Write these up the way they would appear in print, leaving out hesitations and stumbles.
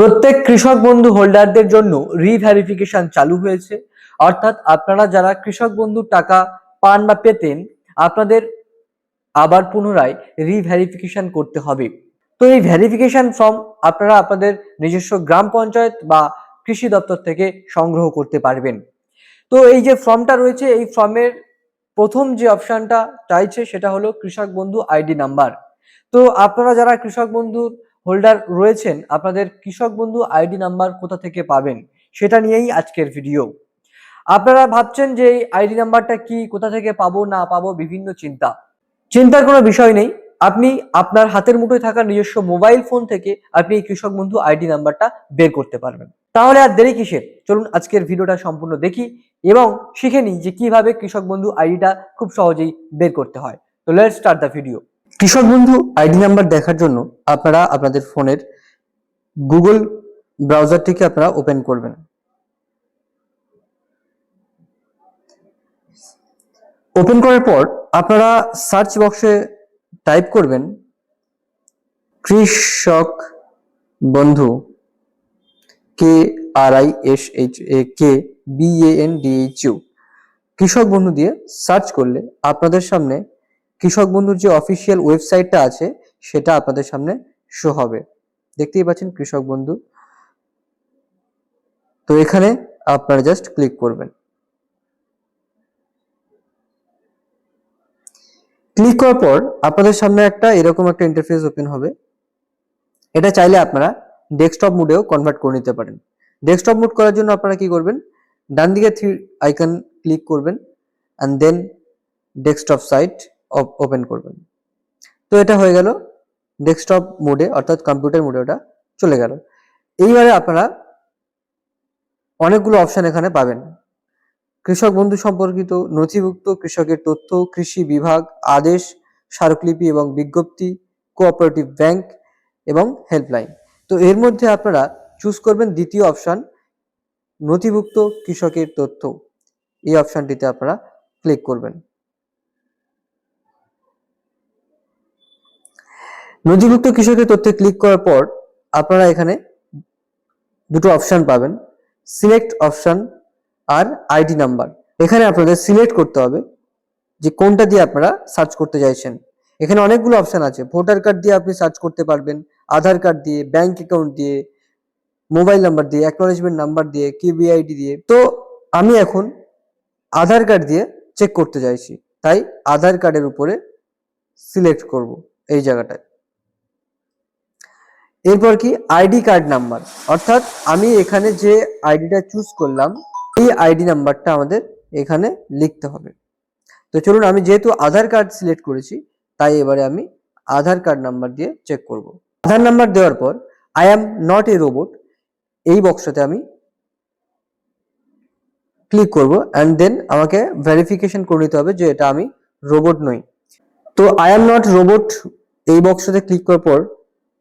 প্রত্যেক কৃষক বন্ধু হোল্ডারদের জন্য রিভেরিফিকেশন চালু হয়েছে। অর্থাৎ আপনারা যারা কৃষক বন্ধুর টাকা পান বা পেতেন, আপনাদের আবার পুনরায় রিভেরিফিকেশন করতে হবে। তো এই ভেরিফিকেশন ফর্ম আপনারা আপনাদের নিজস্ব গ্রাম পঞ্চায়েত বা কৃষি দপ্তর থেকে সংগ্রহ করতে পারবেন। তো এই যে ফর্মটা রয়েছে, এই ফর্মের প্রথম যে অপশনটা চাইছে সেটা হলো কৃষক বন্ধু আইডি নাম্বার। তো আপনারা যারা কৃষক বন্ধুর হোল্ডার রয়েছেন, আপনাদের কৃষক বন্ধু আইডি নাম্বার কোথা থেকে পাবেন সেটা নিয়েই আজকের ভিডিও। আপনারা ভাবছেন যে এই আইডি নাম্বারটা কি, কোথা থেকে পাবো না পাবো, বিভিন্ন চিন্তার কোনো বিষয় নেই। আপনি আপনার হাতের মুঠোয় থাকা নিজস্ব মোবাইল ফোন থেকে আপনি এই কৃষক বন্ধু আইডি নাম্বারটা বের করতে পারবেন। তাহলে আর দেরি কিসের, চলুন আজকের ভিডিওটা সম্পূর্ণ দেখি এবং শিখে নিই যে কিভাবে কৃষক বন্ধু আইডিটা খুব সহজেই বের করতে হয়। তো লেটস স্টার্ট দ্য ভিডিও। কৃষক বন্ধু আইডি নাম্বার দেখার জন্য আপনারা আপনাদের ফোনের গুগল ব্রাউজারটিকে আপনারা ওপেন করবেন। ওপেন করার পর আপনারা সার্চ বক্সে টাইপ করবেন কৃষক বন্ধু, KRISHAKBANDHU, কৃষক বন্ধু দিয়ে সার্চ করলে আপনাদের সামনে কৃষক বন্ধুর যে অফিসিয়াল ওয়েবসাইটটা আছে সেটা আপনাদের সামনে শো হবে। দেখতেই পাচ্ছেন কৃষক বন্ধু। তো এখানে আপনারা জাস্ট ক্লিক করবেন। ক্লিক করার পর আপনাদের সামনে এরকম একটা ইন্টারফেস ওপেন হবে। এটা চাইলে আপনারা ডেস্কটপ মোডেও কনভার্ট করে নিতে পারেন। ডেস্কটপ মোড করার জন্য আপনারা কি করবেন, ডান দিকে 3 আইকন ক্লিক করবেন and then desktop site open করবেন। তো এটা হয়ে গেল ডেস্কটপ মোডে, অর্থাৎ কম্পিউটার মোডে ওটা চলে গেল। এইবারে আপনারা অনেকগুলো অপশন এখানে পাবেন। কৃষক বন্ধু সম্পর্কিত নথিভুক্ত কৃষকের তথ্য, কৃষি বিভাগ, আদেশ, স্মারকলিপি এবং বিজ্ঞপ্তি, কোঅপারেটিভ ব্যাংক এবং হেল্পলাইন। তো এর মধ্যে আপনারা চুজ করবেন দ্বিতীয় অপশন, নথিভুক্ত কৃষকের তথ্য। এই অপশনটিতে আপনারা ক্লিক করবেন। নথিভুক্ত কৃষকের তথ্যে ক্লিক করার পর আপনারা এখানে দুটো অপশন পাবেন, সিলেক্ট অপশন আর আইডি নাম্বার। এখানে আপনাদের সিলেক্ট করতে হবে যে কোনটা দিয়ে আপনারা সার্চ করতে চাইছেন। এখানে অনেকগুলো অপশন আছে। ভোটার কার্ড দিয়ে আপনি সার্চ করতে পারবেন, আধার কার্ড দিয়ে, ব্যাংক অ্যাকাউন্ট দিয়ে, মোবাইল নাম্বার দিয়ে, অ্যাকনোলেজমেন্ট নাম্বার দিয়ে, কিউবিআইডি দিয়ে। তো আমি এখন আধার কার্ড দিয়ে চেক করতে চাইছি, তাই আধার কার্ডের উপরে সিলেক্ট করব এই জায়গাটায়। এরপর কি আইডি কার্ড নাম্বার, অর্থাৎ আমি এখানে যে আইডিটা চুজ করলাম এই আইডি নাম্বারটা আমাদের এখানে লিখতে হবে। তো চলুন, আমি যেহেতু আধার কার্ড সিলেক্ট করেছি তাই এবারে আমি আধার কার্ড নাম্বার দিয়ে চেক করব। আধার নাম্বার দেওয়ার পর I am not a robot এই বক্সটাতে আমি ক্লিক করব এন্ড দেন আমাকে ভেরিফিকেশন করে নিতে হবে যে এটা আমি রোবট নই। তো আই অ্যাম নট রোবট এই বক্সটাতে ক্লিক করার পর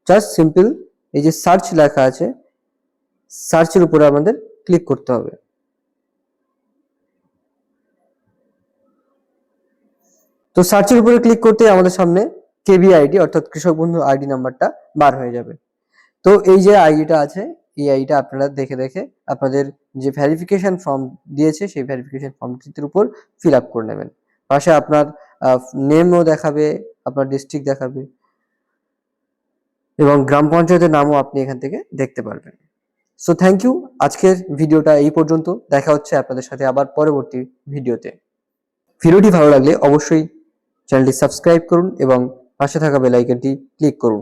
জাস্ট সিম্পল এই যে সার্চ লেখা আছে, সার্চের উপরে আমাদের ক্লিক করতে হবে। তো সার্চের উপরে ক্লিক করতে আমাদের সামনে কেবিআইডি অর্থাৎ কৃষক বন্ধু আইডি নাম্বারটা বার হয়ে যাবে। তো এই যে আইডিটা আছে এই আইডিটা আপনারা দেখে দেখে আপনাদের যে ভেরিফিকেশন ফর্ম দিয়েছে সেই ভেরিফিকেশন ফর্মটির উপর ফিল আপ করে নেবেন। পাশে আপনার নেমও দেখাবে, আপনার ডিস্ট্রিক্ট দেখাবে এবং গ্রাম পঞ্চায়েতের নামও আপনি এখান থেকে দেখতে পারবেন। So thank you. আজকের ভিডিওটা এই পর্যন্ত। দেখা হচ্ছে আপনাদের সাথে আবার পরবর্তী ভিডিওতে। ভিডিওটি ভালো লাগলে অবশ্যই চ্যানেলটি সাবস্ক্রাইব করুন এবং পাশে থাকা বেল আইকনটি ক্লিক করুন।